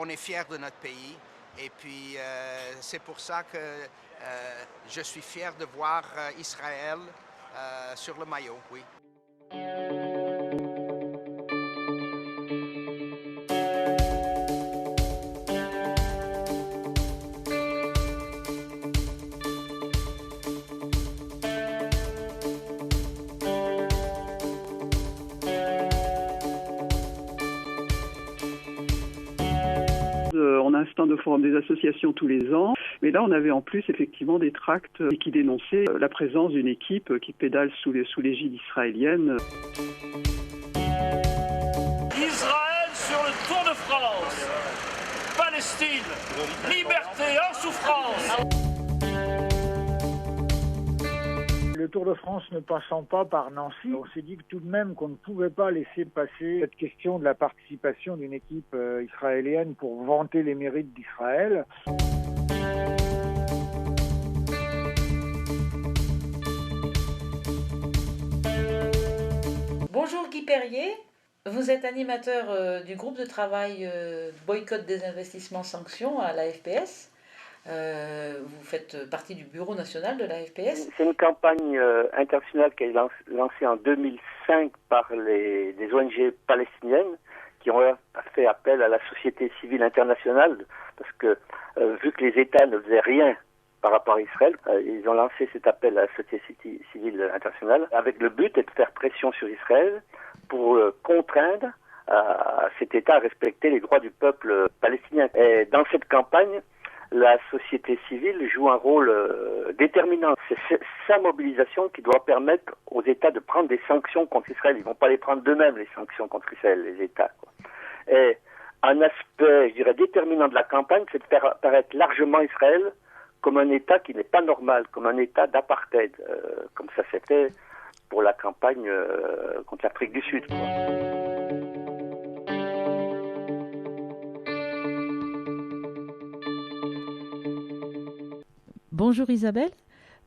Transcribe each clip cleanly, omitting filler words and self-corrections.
on est fiers de notre pays. Et puis, c'est pour ça que je suis fier de voir Israël sur le maillot, oui. On a un stand au Forum des associations tous les ans, mais là on avait en plus effectivement des tracts qui dénonçaient la présence d'une équipe qui pédale sous l'égide israélienne. Israël sur le Tour de France, Palestine, liberté en souffrance. Le Tour de France ne passant pas par Nancy, on s'est dit que tout de même qu'on ne pouvait pas laisser passer cette question de la participation d'une équipe israélienne pour vanter les mérites d'Israël. Bonjour Guy Perrier, vous êtes animateur du groupe de travail boycott des investissements sanctions à la FPS. Vous faites partie du bureau national de la FPS. C'est une campagne internationale qui est lancée en 2005 par des ONG palestiniennes qui ont fait appel à la société civile internationale parce que vu que les États ne faisaient rien par rapport à Israël, ils ont lancé cet appel à la société civile internationale avec le but de faire pression sur Israël pour contraindre cet État à respecter les droits du peuple palestinien. Et dans cette campagne, la société civile joue un rôle déterminant. C'est sa mobilisation qui doit permettre aux États de prendre des sanctions contre Israël. Ils ne vont pas les prendre d'eux-mêmes, les sanctions contre Israël, les États, quoi. Et un aspect, je dirais, déterminant de la campagne, c'est de faire apparaître largement Israël comme un État qui n'est pas normal, comme un État d'apartheid, comme ça c'était pour la campagne contre l'Afrique du Sud, quoi. Bonjour Isabelle.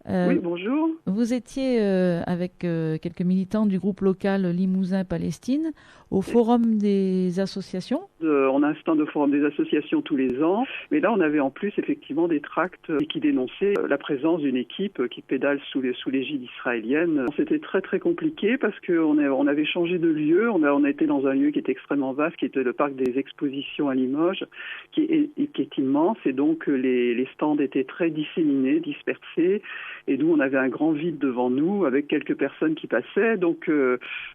Oui, bonjour. Vous étiez avec quelques militants du groupe local Limousin-Palestine au Forum des associations. On a un stand au Forum des associations tous les ans, mais là on avait en plus effectivement des tracts qui dénonçaient la présence d'une équipe qui pédale sous l'égide israélienne. C'était très très compliqué parce qu'on avait changé de lieu, on a été dans un lieu qui était extrêmement vaste, qui était le parc des expositions à Limoges, qui est immense, et donc les stands étaient très disséminés, dispersés, et nous on avait un grand vide devant nous avec quelques personnes qui passaient, donc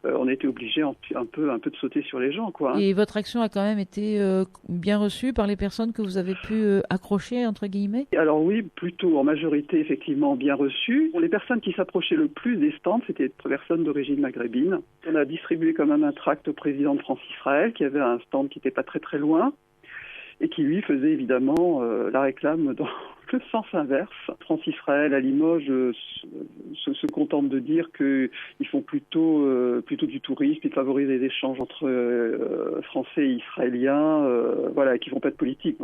on était obligé un peu de sauter sur les gens, quoi. Et votre action a quand même été bien reçue par les personnes que vous avez pu accrocher, entre guillemets? Alors oui, plutôt en majorité effectivement bien reçue. Pour les personnes qui s'approchaient le plus des stands, c'était des personnes d'origine maghrébine. On a distribué quand même un tract au président de France Israël qui avait un stand qui n'était pas très très loin et qui lui faisait évidemment la réclame dans le sens inverse. France Israël à Limoges se contente de dire qu'ils font plutôt du tourisme, ils favorisent les échanges entre Français et Israéliens, voilà, et qui font pas de politique.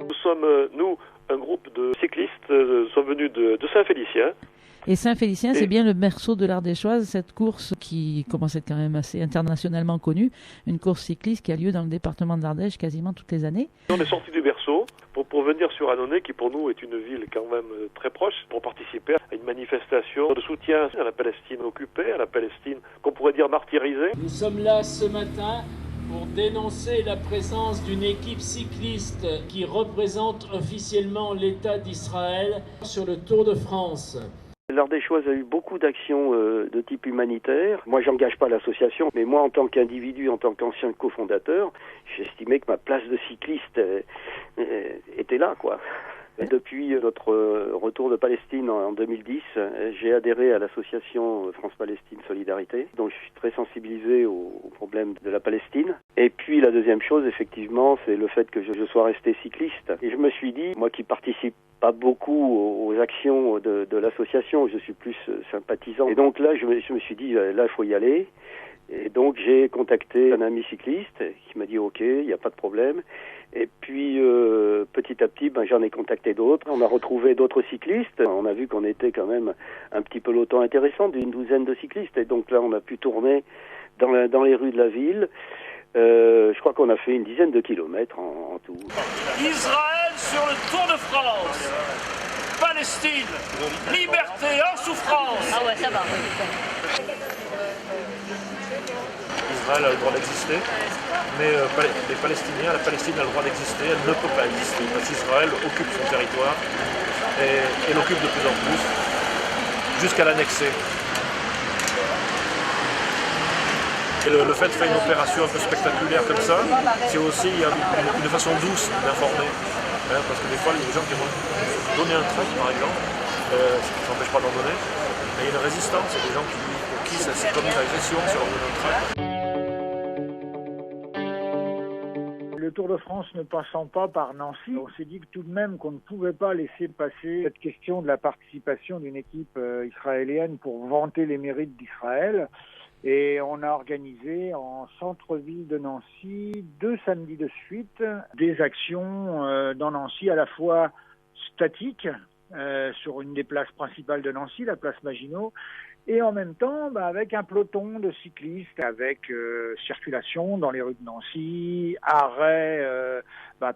Nous sommes, nous, un groupe de cyclistes, sommes venus de Saint-Félicien. Et Saint-Félicien, c'est bien le berceau de l'Ardéchoise, cette course qui commence à être quand même assez internationalement connue, une course cycliste qui a lieu dans le département de l'Ardèche quasiment toutes les années. On est sorti du berceau pour venir sur Annonay, qui pour nous est une ville quand même très proche, pour participer à une manifestation de soutien à la Palestine occupée, à la Palestine qu'on pourrait dire martyrisée. Nous sommes là ce matin pour dénoncer la présence d'une équipe cycliste qui représente officiellement l'État d'Israël sur le Tour de France. L'Ardéchoise a eu beaucoup d'actions de type humanitaire. Moi, j'engage pas l'association, mais moi, en tant qu'individu, en tant qu'ancien cofondateur, j'estimais que ma place de cycliste était là, quoi. Et depuis notre retour de Palestine en 2010, j'ai adhéré à l'association France-Palestine Solidarité. Donc je suis très sensibilisé au problème de la Palestine. Et puis la deuxième chose, effectivement, c'est le fait que je sois resté cycliste. Et je me suis dit, moi qui participe pas beaucoup aux actions de l'association, je suis plus sympathisant. Et donc là, je me suis dit, là, il faut y aller. Et donc j'ai contacté un ami cycliste qui m'a dit ok, il n'y a pas de problème. Et puis petit à petit, j'en ai contacté d'autres. On a retrouvé d'autres cyclistes. On a vu qu'on était quand même un petit peloton intéressant d'une douzaine de cyclistes. Et donc là, on a pu tourner dans les rues de la ville. Je crois qu'on a fait une dizaine de kilomètres en tout. Israël sur le Tour de France. Palestine, liberté en souffrance. Ah ouais, ça va. Israël a le droit d'exister, mais les Palestiniens, la Palestine a le droit d'exister, elle ne peut pas exister, parce qu'Israël occupe son territoire et l'occupe de plus en plus, jusqu'à l'annexer. Et le fait de faire une opération un peu spectaculaire comme ça, c'est aussi une façon douce d'informer. Parce que des fois, il y a des gens qui vont donner un tract, par exemple, ce qui ne s'empêche pas d'en donner, mais il y a une résistance, il y a des gens pour qui c'est comme une agression si on leur donne un tract. Le Tour de France ne passant pas par Nancy, on s'est dit que tout de même qu'on ne pouvait pas laisser passer cette question de la participation d'une équipe israélienne pour vanter les mérites d'Israël. Et on a organisé en centre-ville de Nancy 2 samedis de suite des actions dans Nancy à la fois statiques sur une des places principales de Nancy, la place Maginot, et en même temps avec un peloton de cyclistes avec circulation dans les rues de Nancy, arrêt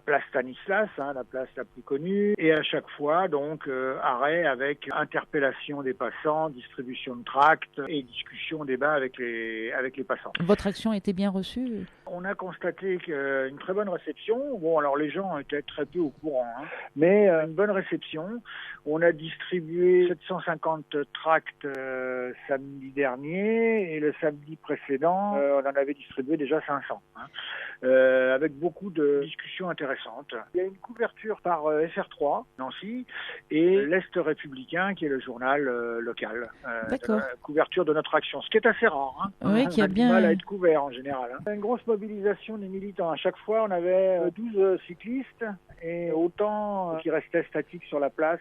place Stanislas, la place la plus connue, et à chaque fois donc arrêt avec interpellation des passants, distribution de tracts et discussion, débat avec les passants. Votre action a été bien reçue? On a constaté une très bonne réception. Bon, alors les gens étaient très peu au courant, mais une bonne réception. On a distribué 750 tracts samedi dernier, et le samedi précédent, on en avait distribué déjà 500. Avec beaucoup de discussions intéressantes. Il y a une couverture par FR3, Nancy, et l'Est républicain, qui est le journal local. D'accord. Couverture de notre action, ce qui est assez rare. Oui, qui a bien du mal à être couvert en général. Une grosse mobilisation des militants. À chaque fois, on avait 12 cyclistes et autant qui restaient statiques sur la place.